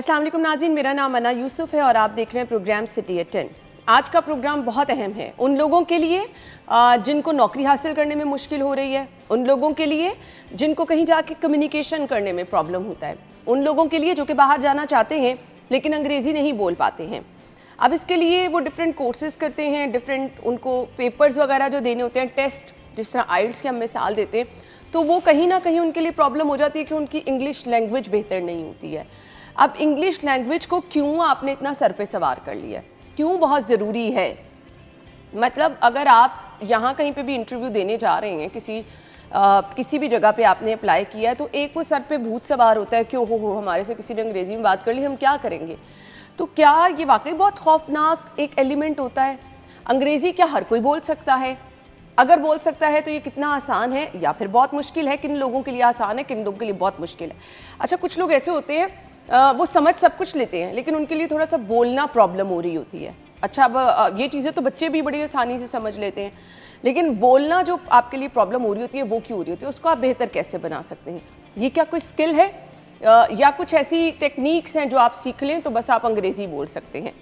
अस्सलाम वालेकुम नाज़रीन, मेरा नाम अना यूसुफ है और आप देख रहे हैं प्रोग्राम सिटी एट 10। आज का प्रोग्राम बहुत अहम है उन लोगों के लिए जिनको नौकरी हासिल करने में मुश्किल हो रही है, उन लोगों के लिए जिनको कहीं जाके कम्युनिकेशन करने में प्रॉब्लम होता है, उन लोगों के लिए जो कि बाहर जाना चाहते हैं लेकिन अंग्रेज़ी नहीं बोल पाते हैं। अब इसके लिए वो डिफरेंट कोर्सेज़ करते हैं, डिफरेंट उनको पेपर्स वगैरह जो देने होते हैं, टेस्ट जिस तरह आइल्स की हम मिसाल देते हैं, तो वो कहीं ना कहीं उनके लिए प्रॉब्लम हो जाती है कि उनकी इंग्लिश लैंग्वेज बेहतर नहीं होती है। अब इंग्लिश लैंग्वेज को क्यों आपने इतना सर पे सवार कर लिया, क्यों बहुत ज़रूरी है? मतलब अगर आप यहाँ कहीं पे भी इंटरव्यू देने जा रहे हैं, किसी भी जगह पे आपने अप्लाई किया है, तो एक वो सर पे भूत सवार होता है कि हो हमारे से किसी ने अंग्रेज़ी में बात कर ली, हम क्या करेंगे? तो क्या ये वाकई बहुत खौफनाक एक एलिमेंट होता है? अंग्रेज़ी क्या हर कोई बोल सकता है? अगर बोल सकता है तो ये कितना आसान है या फिर बहुत मुश्किल है? किन लोगों के लिए आसान है, किन लोगों के लिए बहुत मुश्किल है? अच्छा, कुछ लोग ऐसे होते हैं वो समझ सब कुछ लेते हैं लेकिन उनके लिए थोड़ा सा बोलना प्रॉब्लम हो रही होती है। अच्छा, अब ये चीज़ें तो बच्चे भी बड़ी आसानी से समझ लेते हैं, लेकिन बोलना जो आपके लिए प्रॉब्लम हो रही होती है वो क्यों हो रही होती है, उसको आप बेहतर कैसे बना सकते हैं? ये क्या कोई स्किल है या कुछ ऐसी टेक्निक्स हैं जो आप सीख लें तो बस आप अंग्रेज़ी बोल सकते हैं?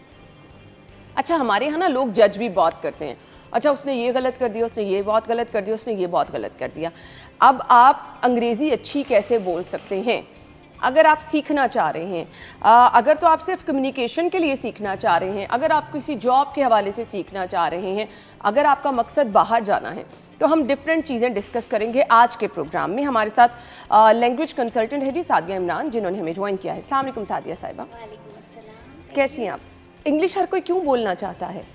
अच्छा, हमारे यहाँ ना लोग जज भी बहुत करते हैं। अच्छा, उसने ये गलत कर दिया, उसने ये बहुत गलत कर दिया, उसने ये बहुत गलत कर दिया। अब आप अंग्रेज़ी अच्छी कैसे बोल सकते हैं? अगर आप सीखना चाह रहे हैं, अगर तो आप सिर्फ कम्युनिकेशन के लिए सीखना चाह रहे हैं, अगर आप किसी जॉब के हवाले से सीखना चाह रहे हैं, अगर आपका मकसद बाहर जाना है, तो हम डिफरेंट चीज़ें डिस्कस करेंगे आज के प्रोग्राम में। हमारे साथ लैंग्वेज कंसल्टेंट है जी सादिया इमरान, जिन्होंने हमें ज्वाइन किया है। अस्सलाम वालेकुम सादिया साहिबा। वालेकुम अस्सलाम। कैसी हैं आप? इंग्लिश हर कोई क्यों बोलना चाहता है?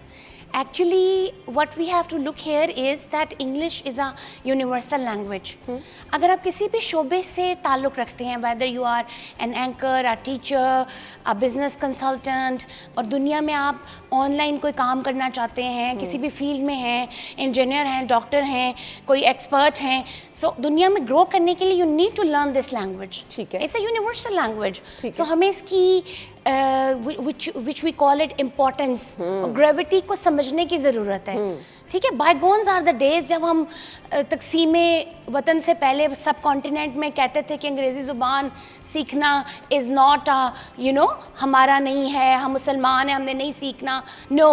Actually, what we have to look here is that English is a universal language. अगर आप किसी भी शोबे से ताल्लुक़ रखते हैं, whether you are an anchor, a teacher, a business consultant, और दुनिया में आप ऑनलाइन कोई काम करना चाहते हैं, किसी भी फील्ड में हैं, इंजीनियर हैं, डॉक्टर हैं, कोई एक्सपर्ट हैं, सो दुनिया में ग्रो करने के लिए you need to learn this language. ठीक है। It's a universal language. ठीक So है। हमें इसकी which we call it importance, gravity को समझने की ज़रूरत है। ठीक है, बायगोन्स आर द डेज जब हम तकसीमे वतन से पहले सब कॉन्टिनेंट में कहते थे कि अंग्रेज़ी ज़ुबान सीखना इज़ नॉट हमारा नहीं है, हम मुसलमान हैं, हमने नहीं सीखना। No,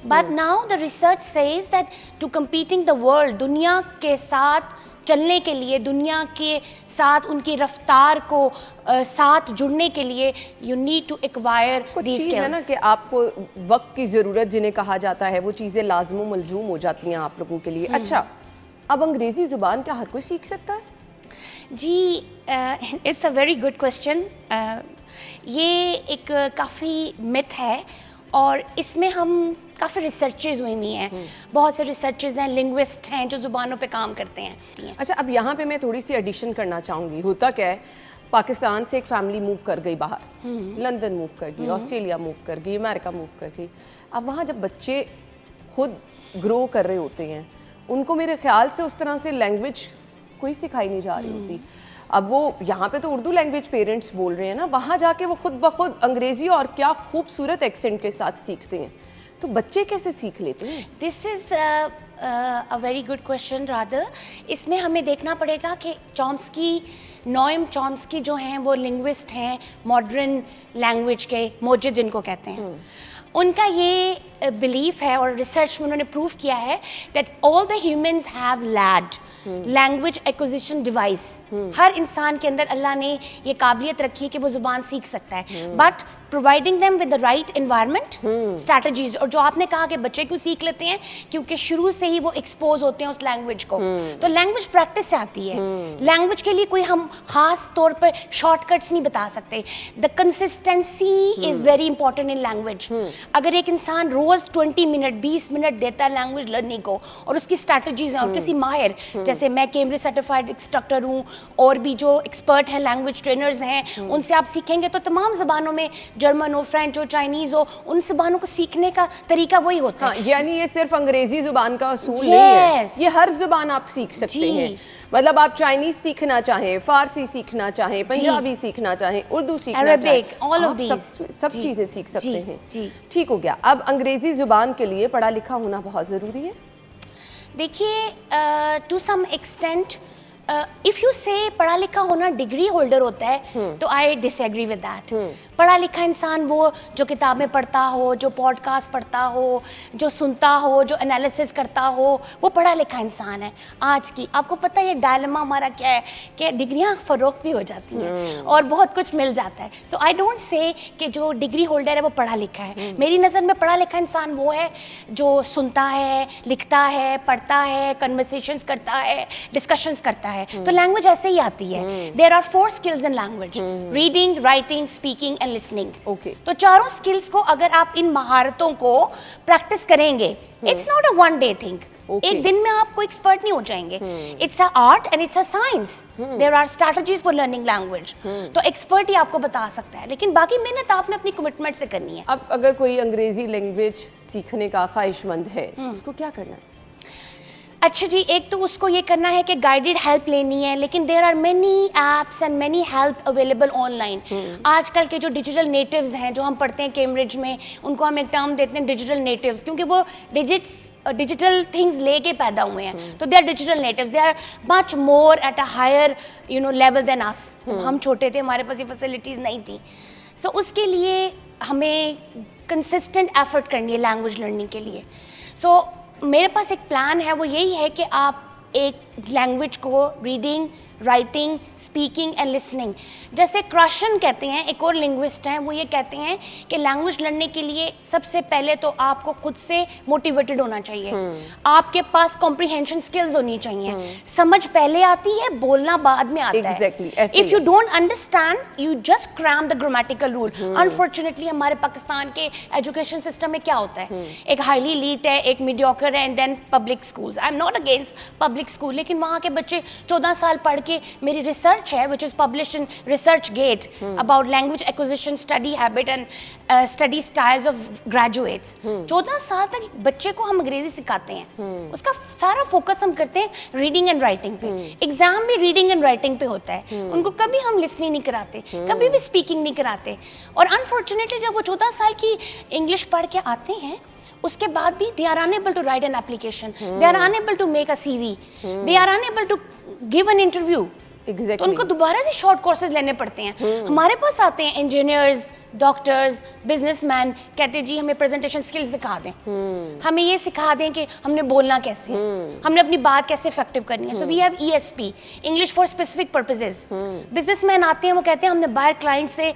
but now the research says that to competing the world, दुनिया के साथ चलने के लिए, दुनिया के साथ उनकी रफ्तार को साथ जुड़ने के लिए you need to acquire these skills. है ना कि आपको वक्त की ज़रूरत जिन्हें कहा जाता है, वो चीज़ें लाज़िम व मलज़ूम हो जाती हैं आप लोगों के लिए। अच्छा, अब अंग्रेज़ी ज़ुबान क्या हर कोई सीख सकता है? जी, it's a very good question. ये एक काफ़ी मिथ है और इसमें हम काफ़ी रिसर्चेज हुई हुई हैं, बहुत से रिसर्चेज हैं, लिंग्विस्ट हैं जो ज़ुबानों पे काम करते हैं। अच्छा, अब यहाँ पे मैं थोड़ी सी एडिशन करना चाहूँगी। होता क्या है, पाकिस्तान से एक फैमिली मूव कर गई बाहर, लंदन मूव कर गई, ऑस्ट्रेलिया मूव कर गई, अमेरिका मूव कर गई। अब वहाँ जब बच्चे खुद ग्रो कर रहे होते हैं, उनको मेरे ख्याल से उस तरह से लैंग्वेज कोई सिखाई नहीं जा रही होती। अब वो यहाँ पे तो उर्दू लैंग्वेज पेरेंट्स बोल रहे हैं ना, वहाँ जाके वो खुद ब खुद अंग्रेज़ी और क्या खूबसूरत एक्सेंट के साथ सीखते हैं, तो बच्चे कैसे सीख लेते हैं? This is a very good question rather. इसमें हमें देखना पड़ेगा कि नोएम चॉम्स्की जो हैं वो लिंग्विस्ट हैं, मॉडर्न लैंग्वेज के मोजिद जिनको कहते हैं। उनका ये बिलीफ है और रिसर्च में उन्होंने प्रूव किया है that all the humans have LAD language acquisition device. हर इंसान के अंदर अल्लाह ने ये काबिलियत रखी है कि वो ज़ुबान सीख सकता है, but providing them with the right environment, strategies. और जो आपने कहा कि बच्चे क्यों सीख लेते हैं, क्योंकि शुरू से ही वो एक्सपोज होते हैं उस लैंग्वेज को। तो लैंग्वेज प्रैक्टिस से आती है। लैंग्वेज के लिए कोई हम खास तौर पर शॉर्टकट्स नहीं बता सकते। The consistency is very important in language. अगर एक इंसान रोज़ 20 मिनट 20 मिनट देता है लैंग्वेज लर्निंग को और उसकी स्ट्रैटेजीज हैं, और किसी माहिर, जैसे मैं कैम्ब्रिज सर्टिफाइड इंस्ट्रक्टर हूँ और भी जो एक्सपर्ट हैं, लैंग्वेज ट्रेनर्स हैं, उनसे आप सीखेंगे तो तमाम ज़बानों में, जर्मन हो, फ्रेंच हो, चाइनीज़ हो, उन ज़बानों को सीखने का तरीका वही होता है। यानी ये सिर्फ अंग्रेज़ी ज़ुबान का असूल नहीं है, ये हर ज़ुबान आप सीख सकते हैं। मतलब आप चाइनीज़ सीखना चाहें, फारसी सीखना चाहें, पंजाबी सीखना चाहें, उर्दू सीखना चाहें, ऑल ऑफ दीज सब चीज़ें सीख सकते हैं। ठीक हो गया। अब अंग्रेज़ी ज़ुबान के लिए पढ़ा लिखा होना बहुत ज़रूरी है। देखिए, to some extent if you say पढ़ा लिखा होना डिग्री होल्डर होता है, तो आई डिसएग्री विद दैट। पढ़ा लिखा इंसान वो जो किताबें पढ़ता हो, जो पॉडकास्ट पढ़ता हो, जो सुनता हो, जो एनालिसिस करता हो, वो पढ़ा लिखा इंसान है। आज की आपको पता है ये डायलेमा हमारा क्या है कि डिग्रियां फरोख्त भी हो जाती हैं और बहुत कुछ मिल जाता है। सो आई डोंट से कि जो डिग्री होल्डर है वो पढ़ा लिखा है। मेरी नज़र में पढ़ा लिखा इंसान वो है जो सुनता है, लिखता है, पढ़ता है, कन्वर्सेशंस करता है, डिस्कशंस करता है। तो लैंग्वेज ऐसे ही आती है। There are 4 skills in language: reading, writing, speaking and listening. तो चारों स्किल्स को अगर आप इन महारतों को प्रैक्टिस करेंगे, it's not a one day thing. एक दिन में आप कोई एक्सपर्ट नहीं हो जाएंगे। It's a art and it's a science. There are strategies for learning language. तो एक्सपर्ट ही आपको बता सकता है, लेकिन बाकी मेहनत आपने अपनी कमिटमेंट से करनी है। अब अगर कोई अंग्रेजी लैंग्वेज सीखने का ख्वाहिशमंद है, उसको क्या करना है? अच्छा जी, एक तो उसको ये करना है कि गाइडेड हेल्प लेनी है, लेकिन there are many apps and many help available online. आजकल के जो डिजिटल नेटिव्स हैं, जो हम पढ़ते हैं कैम्ब्रिज में, उनको हम एक टर्म देते हैं डिजिटल नेटिव्स, क्योंकि वो डिजिटल थिंग्स लेके पैदा हुए हैं। तो they are digital natives, they are much more at a higher level than us. जब हम छोटे थे हमारे पास ये फैसिलिटीज़ नहीं थी। सो उसके लिए हमें कंसिस्टेंट एफर्ट करनी है लैंग्वेज लर्निंग के लिए। सो मेरे पास एक प्लान है, वो यही है कि आप एक लैंग्वेज को reading, writing, speaking and listening, जैसे क्रशन कहते हैं, एक और लिंग्विस्ट हैं, वो ये कहते हैं कि लैंग्वेज लर्नने के लिए सबसे पहले तो आपको खुद से मोटिवेटेड होना चाहिए। आपके पास कॉम्प्रिहेंशन स्किल्स होनी चाहिए। समझ पहले आती है, बोलना बाद में आता है। If you don't understand, you just cram the grammatical rule. Unfortunately हमारे पाकिस्तान के एजुकेशन सिस्टम में क्या होता है, एक हाईली एलीट है, एक मीडियोकर है, and then public schools. I am not against public school, लेकिन वहाँ के बच्चे 14 साल पढ़ के, मेरी रिसर्च है which is published in research get about language acquisition, study habit and study styles of graduates. 14 साल तक बच्चे को हम अंग्रेजी सिखाते हैं, उसका सारा फोकस हम करते हैं रीडिंग एंड राइटिंग पे। एग्जाम भी रीडिंग एंड राइटिंग पे होता है। उनको कभी हम लिसनिंग नहीं कराते, कभी भी स्पीकिंग नहीं कराते। और अनफॉर्चुनेटली जब वो 14 साल की इंग्लिश पढ़ के आते हैं, उसके बाद भी they are unable to write an application, they are unable to make a CV, they are unable to give an interview. Exactly. तो उनको दोबारा से शॉर्ट कोर्सेज लेने पड़ते हैं। हमारे पास आते हैं इंजीनियर्स, डॉक्टर्स, बिजनेसमैन, कहते हैं जी हमें प्रेजेंटेशन स्किल सिखा दें, हमें ये सिखा दें कि हमने बोलना कैसे है, हमने अपनी बात कैसे इफेक्टिव करनी है। So we have ESP, English for specific purposes. Businessman आते हैं, वो कहते हैं हमने बाहर क्लाइंट से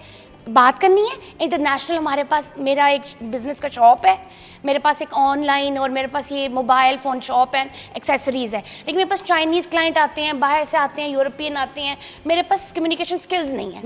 बात करनी है इंटरनेशनल। हमारे पास, मेरा एक बिजनेस का शॉप है, मेरे पास एक ऑनलाइन और मेरे पास ये mobile phone shop and accessories है, लेकिन मेरे पास चाइनीज़ क्लाइंट आते हैं, बाहर से आते हैं, यूरोपियन आते हैं, मेरे पास कम्युनिकेशन स्किल्स नहीं है।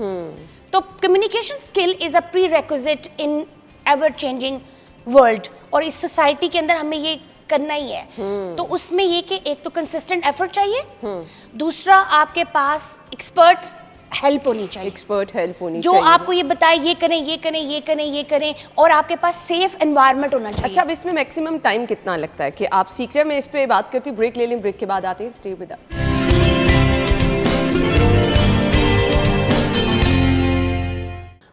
तो communication skill is a pre requisite in ever changing world, और इस सोसाइटी के अंदर हमें ये करना ही है। तो उसमें ये कि एक तो कंसिस्टेंट एफर्ट चाहिए, दूसरा आपके पास एक्सपर्ट हेल्प होनी चाहिए, एक्सपर्ट हेल्प होनी जो चाहिए, आपको ये बताए ये करें, ये करें, ये करें, ये करें, और आपके पास सेफ एनवायरनमेंट होना चाहिए। अच्छा, अब इसमें मैक्सिमम टाइम कितना लगता है कि आप सीख रहे हैं? मैं इस पे बात करती हूँ, ब्रेक ले लें, ब्रेक के बाद आते हैं। Stay with us.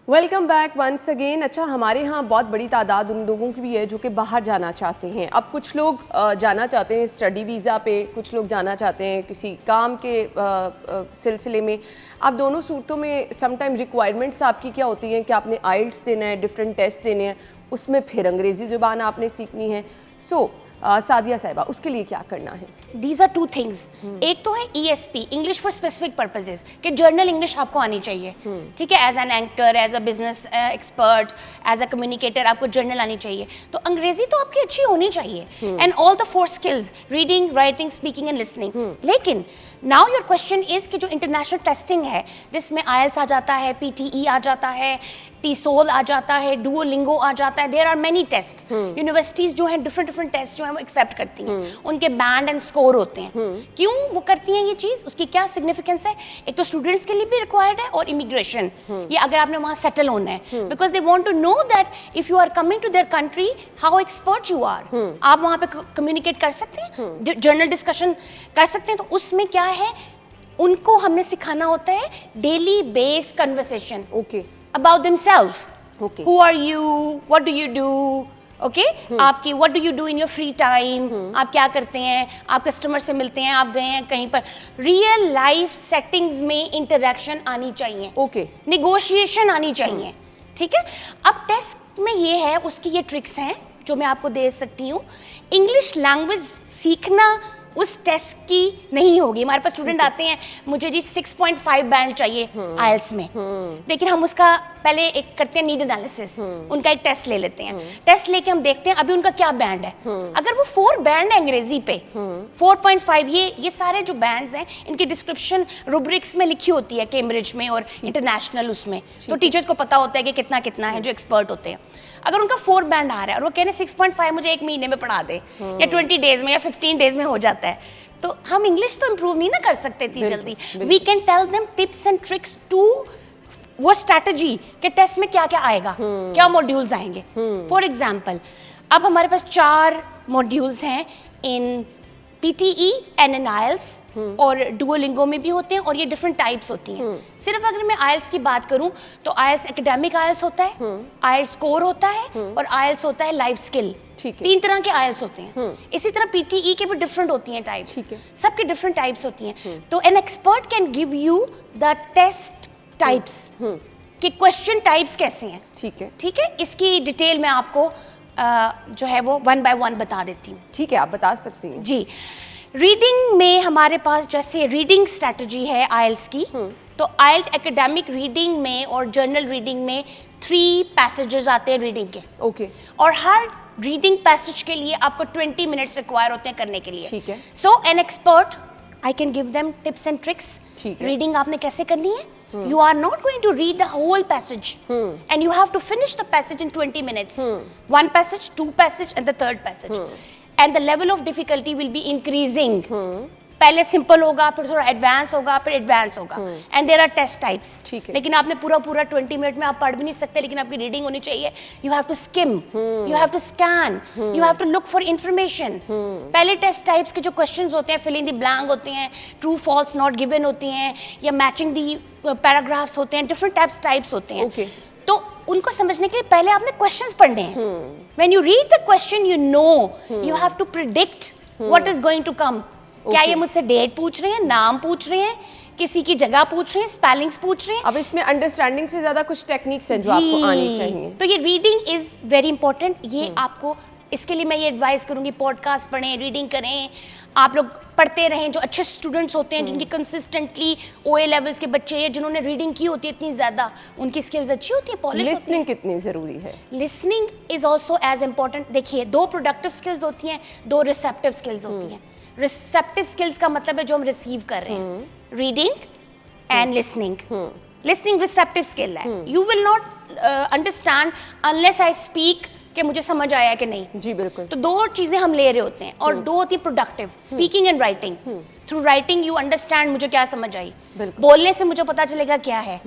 Welcome back once again. अच्छा, हमारे यहाँ बहुत बड़ी तादाद उन लोगों की भी है जो कि बाहर जाना चाहते हैं। अब कुछ लोग जाना चाहते हैं स्टडी वीज़ा पे, कुछ लोग जाना चाहते हैं किसी काम के सिलसिले में। आप दोनों सूरतों में सम टाइम रिक्वायरमेंट्स आपकी क्या होती हैं कि आपने आइल्स देना है, डिफरेंट टेस्ट देने हैं, उसमें फिर अंग्रेज़ी ज़ुबान आपने सीखनी है। सो सादिया साहिबा, उसके लिए क्या करना है? These are two things. एक तो है ESP, English for specific purposes, कि जर्नल इंग्लिश आपको आनी चाहिए, ठीक है, as an anchor, as a business expert, as a communicator, आपको जर्नल आनी चाहिए। तो अंग्रेजी तो आपकी अच्छी होनी चाहिए, and all the 4 skills, reading, writing, speaking and listening. लेकिन नाउ योर क्वेश्चन इज कि जो इंटरनेशनल टेस्टिंग है, जिसमें IELTS आ जाता है, PTE आ जाता है, TESOL आ जाता है, डुओलिंगो आ जाता है, there are many test. Universities जो हैं डिफरेंट टेस्ट जो हैं वो एक्सेप्ट करती हैं, उनके बैंड एंड स्कोर होते हैं। क्यों वो करती हैं ये चीज़, उसकी क्या सिग्निफिकेंस है? एक तो स्टूडेंट्स के लिए भी रिक्वायर्ड है, और इमिग्रेशन, ये अगर आपने वहाँ सेटल होना है, because they want to know that if you are coming to their country how expert you are. आप वहाँ पे कम्युनिकेट कर सकते हैं, जर्नल डिस्कशन कर सकते हैं। तो उसमें क्या है, उनको हमने सिखाना होता है daily base conversation, okay, about themselves. Okay. Who are you? What do you do? Okay आपकी what do you do in your free time, आप क्या करते हैं, आप कस्टमर से मिलते हैं, आप गए हैं कहीं पर, रियल लाइफ सेटिंग्स में इंटरेक्शन आनी चाहिए, ओके, निगोशिएशन आनी चाहिए, ठीक है। अब टेस्ट में ये है, उसकी ये ट्रिक्स हैं जो मैं आपको दे सकती हूँ। इंग्लिश लैंग्वेज सीखना उस टेस्ट की नहीं होगी। हमारे पास स्टूडेंट आते हैं, मुझे जी 6.5 बैंड चाहिए आइल्स में, लेकिन हम उसका पहले एक करते हैं नीड एनालिसिस, उनका एक टेस्ट ले लेते हैं, टेस्ट लेके हम देखते हैं अभी उनका क्या बैंड है। अगर वो 4 बैंड है अंग्रेजी पे, 4.5, ये सारे जो बैंड्स हैं इनकी डिस्क्रिप्शन रूब्रिक्स में लिखी होती है केम्ब्रिज में और इंटरनेशनल उसमें, तो टीचर्स को पता होता है कि कितना कितना है, जो एक्सपर्ट होते हैं। अगर उनका 4 बैंड आ रहा है और वो कह रहे हैं 6.5 मुझे 1 महीने में पढ़ा दे, या 20 डेज में या 15 डेज में हो जाता है, तो हम इंग्लिश तो इम्प्रूव नहीं ना कर सकते इतनी जल्दी। We can tell them tips and tricks to वो स्ट्रैटेजी के टेस्ट में क्या क्या आएगा, क्या मॉड्यूल्स आएंगे। फॉर एग्जाम्पल, अब हमारे पास 4 मॉड्यूल्स हैं इन PTE एंड इन IELTS, और डुओलिंगो में भी होते हैं, और ये डिफरेंट टाइप्स होती हैं। सिर्फ अगर मैं IELTS की बात करूं तो IELTS एकेडमिक IELTS होता है, IELTS कोर होता है, और IELTS होता है लाइफ स्किल। 3 तरह के IELTS होते हैं। इसी तरह PTE के भी डिफरेंट होती हैं टाइप्स, सबके डिफरेंट टाइप्स होती हैं। तो an expert can give you the test types कि क्वेश्चन टाइप्स कैसे हैं, ठीक है। इसकी डिटेल मैं आपको जो है वो 1 by 1 बता देती हूँ। ठीक है, आप बता सकती हैं जी। रीडिंग में हमारे पास जैसे रीडिंग स्ट्रैटेजी है IELTS की, तो IELTS एकेडमिक रीडिंग में और जर्नल रीडिंग में 3 पैसेजेस आते हैं रीडिंग के, ओके, और हर रीडिंग पैसेज के लिए आपको 20 मिनट्स रिक्वायर होते हैं करने के लिए, ठीक है। So an expert I can give them tips and tricks. ठीक है। रीडिंग आपने कैसे करनी है, you are not going to read the whole passage, and you have to finish the passage in 20 minutes. 1 passage, 2 passage, and the 3rd passage. And the level of difficulty will be increasing. पहले simple होगा, फिर थोड़ा advance होगा, फिर advance होगा, and there are test types. ठीक है। लेकिन आपने पूरा 20 मिनट में आप पढ़ भी नहीं सकते, लेकिन आपकी रीडिंग होनी चाहिए। You have to skim, you have to scan, you have to look for information. पहले टेस्ट टाइप्स के जो क्वेश्चंस होते हैं, फिल इन द ब्लैंक होते हैं, ट्रू फॉल्स नॉट गिवन होती हैं, या मैचिंग दी पैराग्राफ्स होते हैं, डिफरेंट टाइप्स होते हैं। Okay. तो उनको समझने के लिए पहले आपने क्वेश्चंस पढ़ने हैं। When you read the question, you know you have to predict what is going to come. क्या ये मुझसे डेट पूछ रहे हैं, नाम पूछ रहे हैं, किसी की जगह पूछ रहे हैं, स्पेलिंग्स पूछ रहे हैं? अब इसमें अंडरस्टैंडिंग से ज्यादा कुछ टेक्निक्स हैं जो आपको आनी चाहिए। तो ये रीडिंग इज वेरी इंपॉर्टेंट। ये आपको, इसके लिए मैं ये एडवाइस करूंगी, पॉडकास्ट पढ़ें, रीडिंग करें, आप लोग पढ़ते रहें। जो अच्छे स्टूडेंट्स होते हैं, जिनकी कंसिस्टेंटली OA लेवल्स के बच्चे हैं, जिन्होंने रीडिंग की होती है इतनी ज़्यादा, उनकी स्किल्स अच्छी होती है, पॉलिश होती है। लिसनिंग कितनी ज़रूरी है? Listening is also as important. देखिए, 2 प्रोडक्टिव स्किल्स होती हैं, 2 रिसेप्टिव स्किल्स होती हैं। रिसेप्टिव स्किल्स का मतलब है जो हम रिसीव कर रहे हैं, reading and listening. Listening receptive skill है। You will not understand unless I speak कि मुझे समझ आया कि नहीं। जी बिल्कुल। तो 2 चीजें हम ले रहे होते हैं, और 2 होती है productive, speaking and writing. Through writing you understand मुझे क्या समझ आई, बोलने से मुझे पता चलेगा क्या है।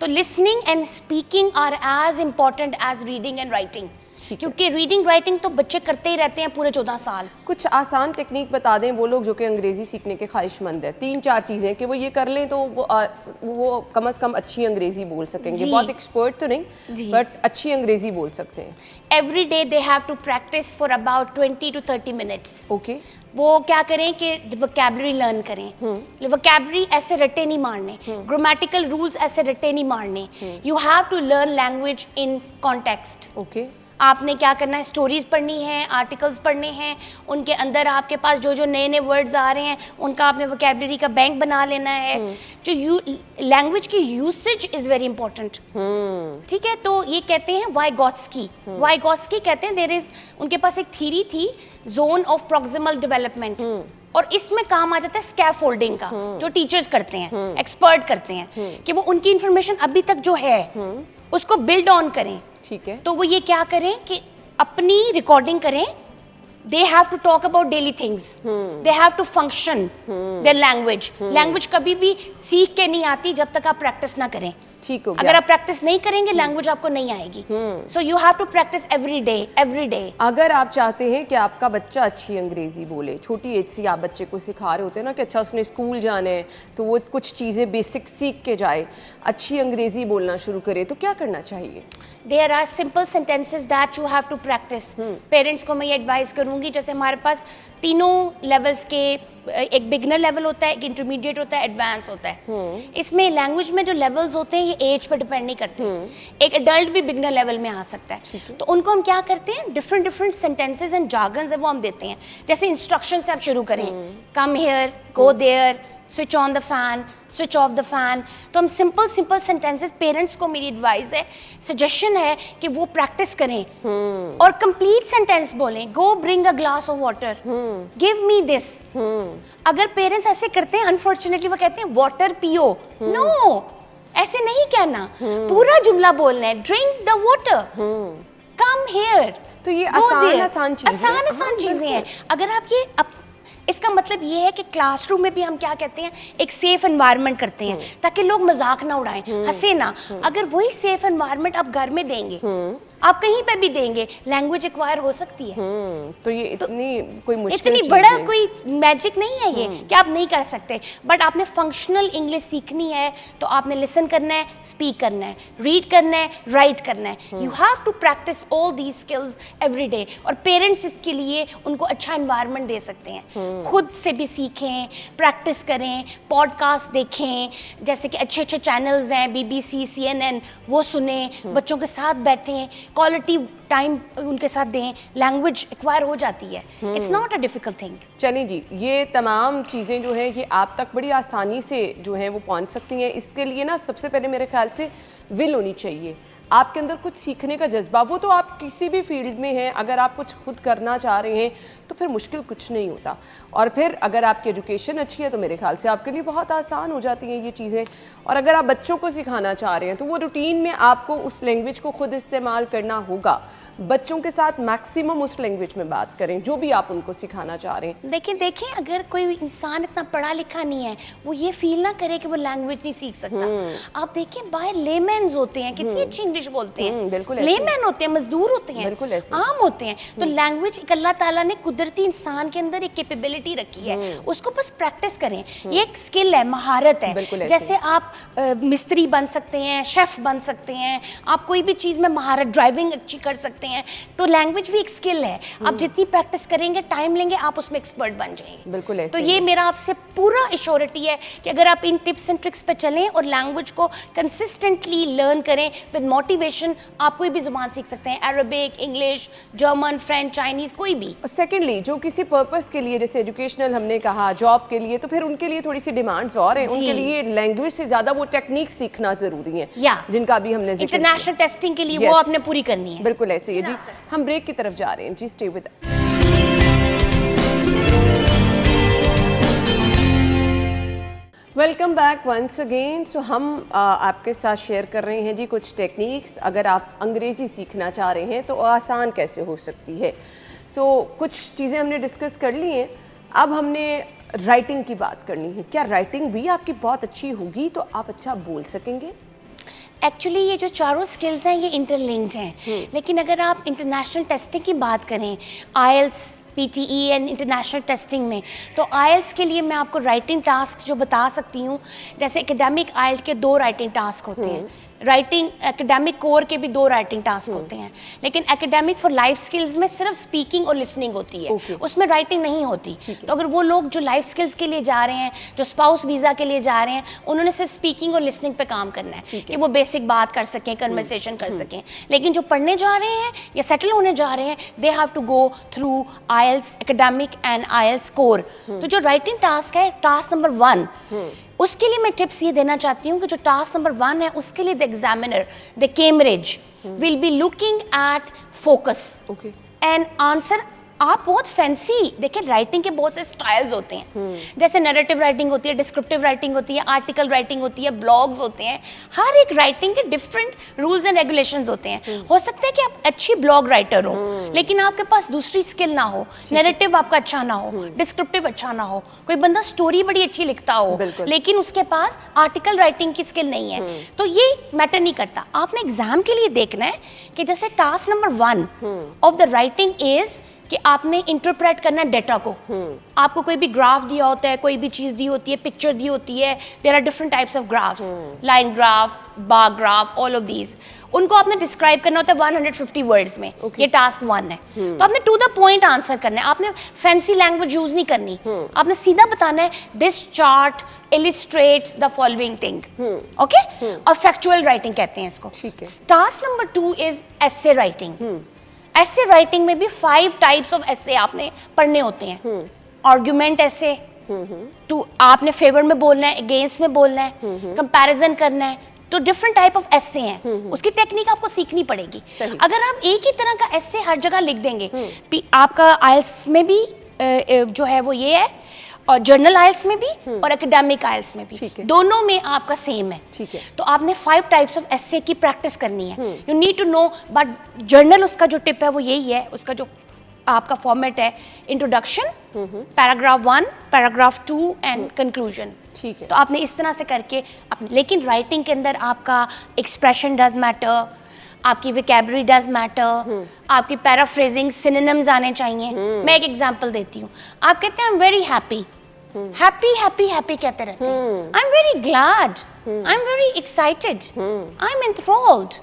तो listening and speaking are as important as reading and writing, क्योंकि रीडिंग राइटिंग तो बच्चे करते ही रहते हैं पूरे 14 साल। कुछ आसान टेक्निक बता दें वो लोग जो कि अंग्रेजी सीखने के ख्वाहिशमंद है, 3-4 चीज़ें कि वो ये कर लें तो वो कम से कम अच्छी अंग्रेजी बोल सकेंगे। बहुत एक्सपर्ट तो नहीं, बट अच्छी अंग्रेजी बोल सकते हैं। Every day they have to practise for about 20 to 30 minutes. Okay. वो क्या करें कि वोकैबुलरी लर्न करें। वोकैबुलरी ऐसे रट्टे नहीं मारने, ग्रामेटिकल रूल्स ऐसे रट्टे नहीं मारने। You have to learn language in context. Okay. आपने क्या करना है, स्टोरीज पढ़नी है, आर्टिकल्स पढ़ने हैं, उनके अंदर आपके पास जो जो नए नए वर्ड्स आ रहे हैं उनका आपने वोकैबुलरी का बैंक बना लेना है। जो लैंग्वेज की यूसेज इज वेरी इंपॉर्टेंट, ठीक है। तो ये कहते हैं वाइगॉट्स्की। वाइगॉट्स्की कहते हैं देयर इज, उनके पास एक थ्योरी थी, जोन ऑफ प्रॉक्सिमल डेवलपमेंट, और इसमें काम आ जाता है स्कैफोल्डिंग का, जो टीचर्स करते हैं, एक्सपर्ट करते हैं, कि वो उनकी इंफॉर्मेशन अभी तक जो है उसको बिल्ड ऑन करें। ठीक है। तो वो ये क्या करें कि अपनी रिकॉर्डिंग करें। They have to talk about daily things, they have to function their language. Language कभी भी सीख के नहीं आती जब तक आप प्रैक्टिस ना करें। ठीक हो अगर गया। आप प्रैक्टिस नहीं करेंगे लैंग्वेज आपको नहीं आएगी। So you have to practise every day. अगर आप चाहते हैं कि आपका बच्चा अच्छी अंग्रेजी बोले, छोटी एज से आप बच्चे को सिखा रहे होते हैं ना कि अच्छा उसने स्कूल जाना है तो वो कुछ चीज़ें बेसिक सीख के जाए, अच्छी अंग्रेजी बोलना शुरू करे, तो क्या करना चाहिए? There are simple sentences that you have to practise. Parents को मैं ये एडवाइस करूंगी, जैसे हमारे पास तीनों लेवल्स के, एक बिगनर लेवल होता है, एक इंटरमीडिएट होता है, एडवांस होता है। इसमें लैंग्वेज में जो लेवल्स होते हैं ये एज पर डिपेंड नहीं करते। एक एडल्ट भी बिगनर लेवल में आ सकता है। तो उनको हम क्या करते हैं, डिफरेंट सेंटेंसेस एंड जार्गन्स है वो हम देते हैं। जैसे इंस्ट्रक्शन से आप शुरू करें, come here, go there, switch on the fan, switch off the fan. तो हम सिंपल सेंटेंसेस, पेरेंट्स को मेरी एडवाइस है, सजेशन है कि वो प्रैक्टिस करें और कंप्लीट सेंटेंस बोलें। Go bring a glass of water, give me this. अगर पेरेंट्स ऐसे करते हैं, अनफॉर्चुनेटली वो कहते हैं वाटर पियो। नो, ऐसे नहीं कहना, पूरा जुमला बोलना है, drink the water, come here. तो ये आसान चीजें हैं। अगर आप ये इसका मतलब ये है कि क्लासरूम में भी हम क्या कहते हैं, एक सेफ एनवायरनमेंट करते हैं ताकि लोग मजाक ना उड़ाएं, हंसे ना। अगर वही सेफ एनवायरनमेंट आप घर में देंगे, आप कहीं पे भी देंगे, लैंग्वेज एक्वायर हो सकती है। तो ये कोई मुश्किल इतनी बड़ा कोई मैजिक नहीं है ये कि आप नहीं कर सकते। बट आपने फंक्शनल इंग्लिश सीखनी है तो आपने लिसन करना है, स्पीक करना है, रीड करना है, राइट करना है। You have to practise all these skills every day. और पेरेंट्स इसके लिए उनको अच्छा एनवायरनमेंट दे सकते हैं। खुद से भी सीखें, प्रैक्टिस करें, पॉडकास्ट देखें, जैसे कि अच्छे चैनल्स हैं, BBC, CNN, वो सुने, बच्चों के साथ बैठें, क्वालिटी टाइम उनके साथ दें, लैंग्वेज एक्वायर हो जाती है। It's not a difficult thing. चलिए जी, ये तमाम चीज़ें जो हैं ये आप तक बड़ी आसानी से जो है वो पहुंच सकती हैं। इसके लिए ना सबसे पहले मेरे ख्याल से विल होनी चाहिए, आपके अंदर कुछ सीखने का जज्बा। वो तो आप किसी भी फील्ड में हैं, अगर आप कुछ खुद करना चाह रहे हैं तो फिर मुश्किल कुछ नहीं होता। और फिर अगर आपकी एजुकेशन अच्छी है तो मेरे ख्याल से आपके लिए बहुत आसान हो जाती हैं ये चीज़ें। और अगर आप बच्चों को सिखाना चाह रहे हैं तो वो रूटीन में आपको उस लैंग्वेज को खुद इस्तेमाल करना होगा। बच्चों के साथ मैक्सिमम उस लैंग्वेज में बात करें जो भी आप उनको सिखाना चाह रहे हैं। देखें अगर कोई इंसान इतना पढ़ा लिखा नहीं है, वो ये फील ना करे कि वो लैंग्वेज नहीं सीख सकता। आप देखें बाहर लेमैन्स होते हैं, कितनी अच्छी इंग्लिश बोलते हैं। बिल्कुल लेमैन होते हैं, मजदूर होते हैं, बिल्कुल आम होते हैं। तो लैंग्वेज एक अल्लाह ताला ने कुदरती इंसान के अंदर एक कैपेबिलिटी रखी है, उसको बस प्रैक्टिस करें। ये एक स्किल है, महारत है। जैसे आप मिस्त्री बन सकते हैं, शेफ बन सकते हैं, आप कोई भी चीज़ में महारत, ड्राइविंग अच्छी कर सकते हैं। तो लैंग्वेज भी एक स्किल है, आप जितनी प्रैक्टिस करेंगे, टाइम लेंगे, आप उसमें एक्सपर्ट बन जाएंगे। बिल्कुल ऐसे तो ये मेरा आपसे पूरा एश्योरिटी है कि अगर आप इन टिप्स एंड ट्रिक्स पे चलें और लैंग्वेज को कंसिस्टेंटली लर्न करें विद मोटिवेशन, आप कोई भी जुबान सीख सकते हैं, Arabic, English, German, French, Chinese, कोई भी। सेकेंडली, जो किसी पर्पस के लिए, जैसे एजुकेशनल हमने कहा, जॉब के लिए, तो फिर उनके लिए थोड़ी सी डिमांड्स और हैं। उनके लिए लैंग्वेज से ज्यादा वो टेक्निक सीखना जरूरी है, जिनका भी हमने इंटरनेशनल टेस्टिंग के लिए वो आपने पूरी करनी है। बिल्कुल ऐसे ही है जी। हम ब्रेक की तरफ जा रहे हैं जी, stay with us. Welcome back once again. So हम आपके साथ शेयर कर रहे हैं जी कुछ टेक्निक्स, अगर आप अंग्रेज़ी सीखना चाह रहे हैं तो आसान कैसे हो सकती है। सो कुछ चीज़ें हमने डिस्कस कर ली हैं, अब हमने राइटिंग की बात करनी है। क्या राइटिंग भी आपकी बहुत अच्छी होगी तो आप अच्छा बोल सकेंगे? एक्चुअली ये जो चारों स्किल्स हैं ये इंटरलिंक्ड हैं, लेकिन अगर आप इंटरनेशनल टेस्टिंग की बात करें, IELTS, PTE and international testing में, तो IELTS के लिए मैं आपको राइटिंग टास्क जो बता सकती हूँ, जैसे एकेडमिक IELTS के 2 राइटिंग टास्क होते हैं, राइटिंग एकेडमिक कोर के भी 2 राइटिंग टास्क होते हैं, लेकिन एकेडमिक फॉर लाइफ स्किल्स में सिर्फ स्पीकिंग और लिसनिंग होती है, उसमें राइटिंग नहीं होती। तो अगर वो लोग जो लाइफ स्किल्स के लिए जा रहे हैं, जो स्पाउस वीज़ा के लिए जा रहे हैं, उन्होंने सिर्फ स्पीकिंग और लिसनिंग पे काम करना है कि वो बेसिक बात कर सकें, कन्वर्सेशन कर सकें। लेकिन जो पढ़ने जा रहे हैं या सेटल होने जा रहे हैं, they have to go through IELTS academic and IELTS core. तो जो राइटिंग टास्क है, टास्क नंबर 1, उसके लिए मैं टिप्स ये देना चाहती हूँ कि जो टास्क नंबर 1 है, उसके लिए the examiner, the Cambridge, will be looking at focus and answer आप बहुत फैंसी देखिए, राइटिंग के बहुत से स्टाइल्स होते हैं, जैसे नैरेटिव राइटिंग होती है, डिस्क्रिप्टिव राइटिंग होती है, आर्टिकल राइटिंग होती है, ब्लॉग्स होते हैं। हर एक राइटिंग के डिफरेंट रूल्स एंड रेगुलेशंस होते हैं। हो सकता है कि आप अच्छी ब्लॉग राइटर हो लेकिन आपके पास दूसरी स्किल ना हो, नैरेटिव आपका अच्छा ना हो, डिस्क्रिप्टिव अच्छा ना हो। कोई बंदा स्टोरी बड़ी अच्छी लिखता हो लेकिन उसके पास आर्टिकल राइटिंग की स्किल नहीं है, तो ये मैटर नहीं करता। आपने एग्जाम के लिए देखना है कि जैसे task number 1 of the writing is कि आपने इंटरप्रेट करना है डेटा को। आपको कोई भी ग्राफ दिया होता है, कोई भी चीज दी होती है, पिक्चर दी होती है, there are different types of graphs, line graph, bar graph, all of these. उनको आपने डिस्क्राइब करना होता है 150 वर्ड्स में। ये टास्क 1 है। तो आपने टू द पॉइंट आंसर करना है, आपने फैंसी लैंग्वेज यूज नहीं करनी, आपने सीधा बताना है this chart illustrates the following thing, okay. और फैक्चुअल राइटिंग कहते हैं इसको। Task number 2 is essay writing. Essay writing में भी 5 टाइप्स ऑफ ऐसे आपने पढ़ने होते हैं। आर्गुमेंट ऐसे, टू आपने फेवर में बोलना है, अगेंस्ट में बोलना है, कंपैरिजन करना है, तो डिफरेंट टाइप ऑफ ऐसे हैं। उसकी टेक्निक आपको सीखनी पड़ेगी। अगर आप एक ही तरह का ऐसे हर जगह लिख देंगे, आपका आइल्स में भी जो है वो ये है, और जर्नल आइल्स में भी और एकेडमिक आइल्स में भी, दोनों में आपका सेम है। तो आपने 5 टाइप्स ऑफ एसे की प्रैक्टिस करनी है। You need to know, but general उसका जो टिप है वो यही है, उसका जो आपका फॉर्मेट है, introduction, paragraph 1, paragraph 2 and conclusion. तो आपने इस तरह से करके अपने, लेकिन राइटिंग के अंदर आपका एक्सप्रेशन डज मैटर, आपकी वोकैबुलरी डज मैटर, आपकी पैराफ्रेजिंग, सिनोनिम्स आने चाहिए। मैं एक एग्जांपल देती हूँ। आप कहते हैं I am very happy, happy happy happy कहते रहते हैं। I am very glad, I am very excited, I am enthralled,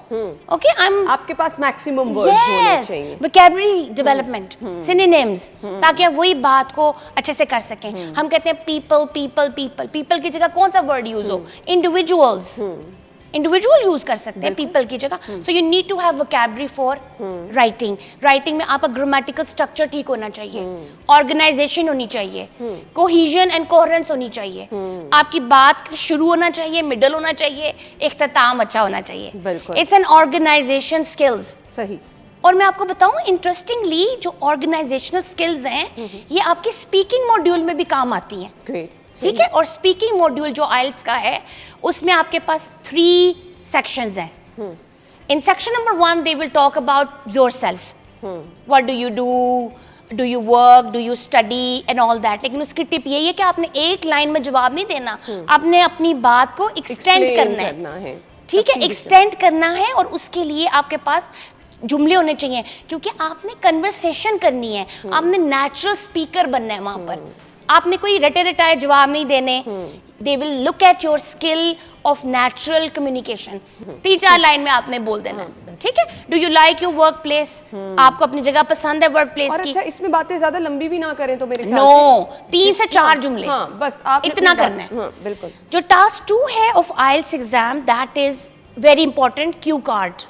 okay. I am, आपके पास मैक्सिमम वर्ड्स होने चाहिए। वोकैबुलरी डेवलपमेंट, सिनोनिम्स, ताकि आप वही बात को अच्छे से कर सकें। हम कहते हैं पीपल पीपल पीपल, पीपल की जगह कौन सा वर्ड यूज हो, इंडिविजुअल्स, इंडिविजुअल यूज कर सकते हैं पीपल की जगह। So you need to have vocabulary for writing. Writing में आपका ग्रामेटिकल स्ट्रक्चर ठीक होना चाहिए, ऑर्गेनाइजेशन होनी चाहिए, कोहेजन एंड कोहेरेंस होनी चाहिए, आपकी बात शुरू होना चाहिए, मिडल होना चाहिए, इख्तिताम अच्छा होना चाहिए। It's an organisation skills. सही। और मैं आपको बताऊं, इंटरेस्टिंगली जो ऑर्गेनाइजेशनल स्किल्स हैं ये आपके स्पीकिंग मॉड्यूल में भी काम आती हैं। ग्रेट। ठीक है। और स्पीकिंग मॉड्यूल जो आइल्स का है उसमें आपके पास 3 सेक्शंस हैं। In section number 1 they will talk about yourself, what do you work, do you study and all that. लेकिन उसकी टिप यही है कि आपने एक लाइन में जवाब नहीं देना, आपने अपनी बात को एक्सटेंड करना है। ठीक है, एक्सटेंड करना है, और उसके लिए आपके पास जुमले होने चाहिए, क्योंकि आपने कन्वर्सेशन करनी है, आपने नेचुरल स्पीकर बनना है। वहां पर आपने कोई रटे रटाए जवाब नहीं देने। They will look at your skill of natural communication. 3-4 line में आपने बोल देना। ठीक है। Do you like your work place, आपको अपनी जगह पसंद है वर्क प्लेस की। अच्छा, इसमें बातें ज्यादा लंबी भी ना करें तो मेरे ख्याल नो, 3 से 4 जुमले, हाँ, बस आप इतना करना है। बिल्कुल। जो टास्क 2 है of IELTS exam, that is very important, cue card.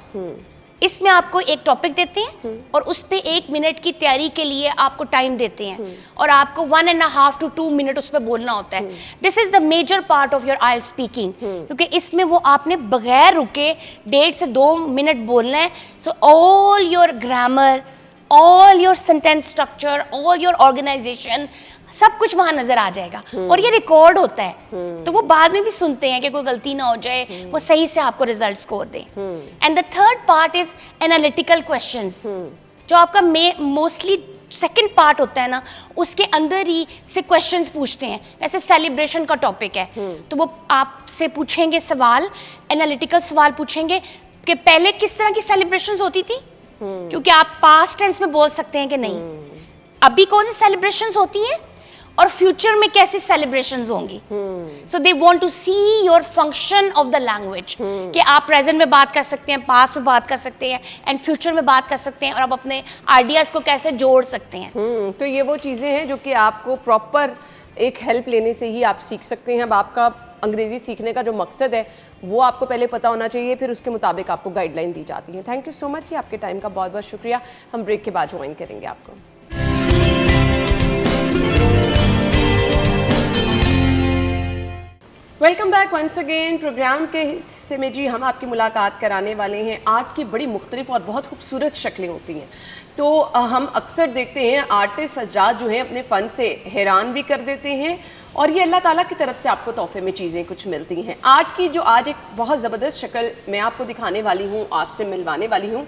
इसमें आपको एक टॉपिक देते हैं और उस पे 1 मिनट की तैयारी के लिए आपको टाइम देते हैं, और आपको 1.5 to 2 मिनट उस पे बोलना होता है। This is the major part of your IELTS speaking, क्योंकि इसमें वो आपने बगैर रुके 1.5 से 2 मिनट बोलना है। So all your grammar, all your sentence structure, all your organisation, सब कुछ वहां नजर आ जाएगा। और ये रिकॉर्ड होता है, तो वो बाद में भी सुनते हैं कि कोई गलती ना हो जाए, वो सही से आपको result score they. And the third part is analytical questions, जो आपका मोस्टली सेकंड पार्ट होता है ना, उसके अंदर ही से क्वेश्चंस पूछते हैं। जैसे सेलिब्रेशन का टॉपिक है, तो वो आपसे पूछेंगे सवाल, एनालिटिकल सवाल पूछेंगे कि पहले किस तरह की सेलिब्रेशंस होती थी, क्योंकि आप पास्ट टेंस में बोल सकते हैं कि नहीं, अभी कौन सी सेलिब्रेशंस होती हैं और फ्यूचर में कैसी सेलिब्रेशंस होंगी। So they want to see your function of the language, कि आप प्रेजेंट में बात कर सकते हैं, पास्ट में बात कर सकते हैं, एंड फ्यूचर में बात कर सकते हैं, और आप अपने आइडियाज को कैसे जोड़ सकते हैं। तो ये वो चीज़ें हैं जो कि आपको प्रॉपर एक हेल्प लेने से ही आप सीख सकते हैं। अब आपका अंग्रेजी सीखने का जो मकसद है वो आपको पहले पता होना चाहिए, फिर उसके मुताबिक आपको गाइडलाइन दी जाती है। थैंक यू सो मच जी, आपके टाइम का बहुत बहुत शुक्रिया। हम ब्रेक के बाद ज्वाइन करेंगे आपको। Welcome back once again. Programme के हिस्से में जी हम आपकी मुलाकात कराने वाले हैं। आर्ट की बड़ी मुख्तलिफ और बहुत खूबसूरत शक्लें होती हैं। तो हम अक्सर देखते हैं आर्टिस्ट हजरात जो हैं अपने फ़न से हैरान भी कर देते हैं और ये अल्लाह ताला की तरफ से आपको तोहफे में चीज़ें कुछ मिलती हैं। आर्ट की जो आज एक बहुत ज़बरदस्त शक्ल मैं आपको दिखाने वाली हूँ, आपसे मिलवाने वाली हूँ,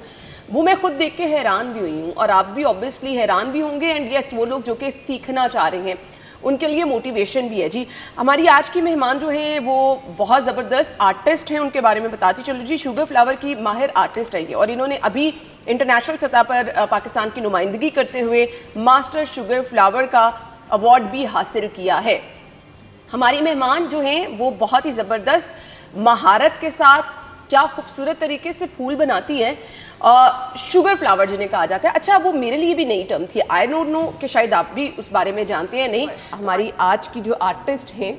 वो मैं खुद देख के हैरान भी हुई हूँ और आप भी ऑब्वियसली हैरान भी होंगे। एंड यस, वो लोग जो कि सीखना चाह रहे हैं उनके लिए मोटिवेशन भी है। जी, हमारी आज की मेहमान जो हैं वो बहुत ज़बरदस्त आर्टिस्ट हैं, उनके बारे में बताती चलो जी। शुगर फ्लावर की माहिर आर्टिस्ट है ये और इन्होंने अभी इंटरनेशनल सतह पर पाकिस्तान की नुमाइंदगी करते हुए मास्टर शुगर फ्लावर का अवार्ड भी हासिल किया है। हमारी मेहमान जो हैं वो बहुत ही ज़बरदस्त महारत के साथ क्या खूबसूरत तरीके से फूल बनाती हैं। शुगर फ्लावर जिन्हें कहा जाता है, अच्छा वो मेरे लिए भी नई टर्म थी, आई डोंट नो कि शायद आप भी उस बारे में जानते हैं नहीं। हमारी आज की जो आर्टिस्ट हैं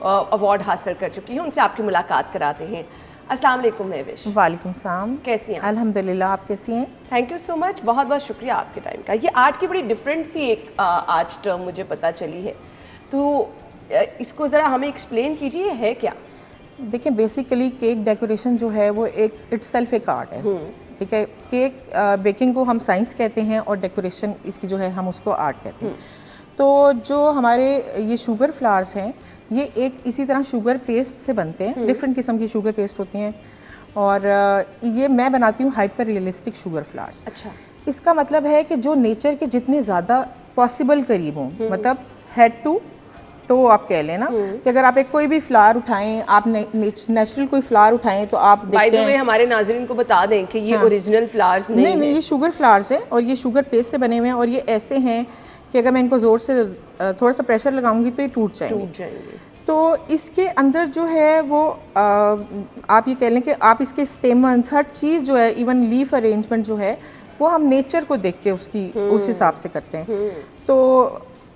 अवार्ड हासिल कर चुकी हैं, उनसे आपकी मुलाकात कराते हैं। अस्सलाम वालेकुम महविश। वालेकुम सलाम। कैसी हैं? अल्हम्दुलिल्लाह, आप कैसी हैं? थैंक यू सो मच, बहुत बहुत शुक्रिया आपके टाइम का। ये आर्ट की बड़ी डिफरेंट सी एक आज टर्म मुझे पता चली है, तो इसको ज़रा हमें एक्सप्लेन कीजिए, है क्या? देखिए, बेसिकली केक डेकोरेशन जो है वो एक इटसेल्फ एक आर्ट है, ठीक है। केक बेकिंग को हम साइंस कहते हैं और डेकोरेशन इसकी जो है हम उसको आर्ट कहते हैं। तो जो हमारे ये शुगर फ्लावर्स हैं ये एक इसी तरह शुगर पेस्ट से बनते हैं, डिफरेंट किस्म की शुगर पेस्ट होती हैं और ये मैं बनाती हूँ हाइपर रियलिस्टिक शुगर फ्लावर्स। अच्छा, इसका मतलब है कि जो नेचर के जितने ज़्यादा पॉसिबल करीब हों, मतलब हेड टू तो आप कह लें ना कि अगर आप एक कोई भी फ्लावर उठाएं, आप नेचुरल कोई फ्लावर उठाएं तो आप देखते हैं। हमारे नाज़रीन को बता दें कि ये ओरिजिनल फ्लावर्स नहीं, ये शुगर फ्लावर्स हैं और ये शुगर पेस्ट से बने हुए हैं और ये ऐसे हैं कि अगर मैं इनको ज़ोर से थोड़ा सा प्रेशर लगाऊंगी तो ये टूट जाएंगे। तो इसके अंदर जो है वो आप ये कह लें कि आप इसके स्टेमन्स हर चीज़ जो है, इवन लीफ अरेंजमेंट जो है वो हम नेचर को देख के उसकी उस हिसाब से करते हैं। तो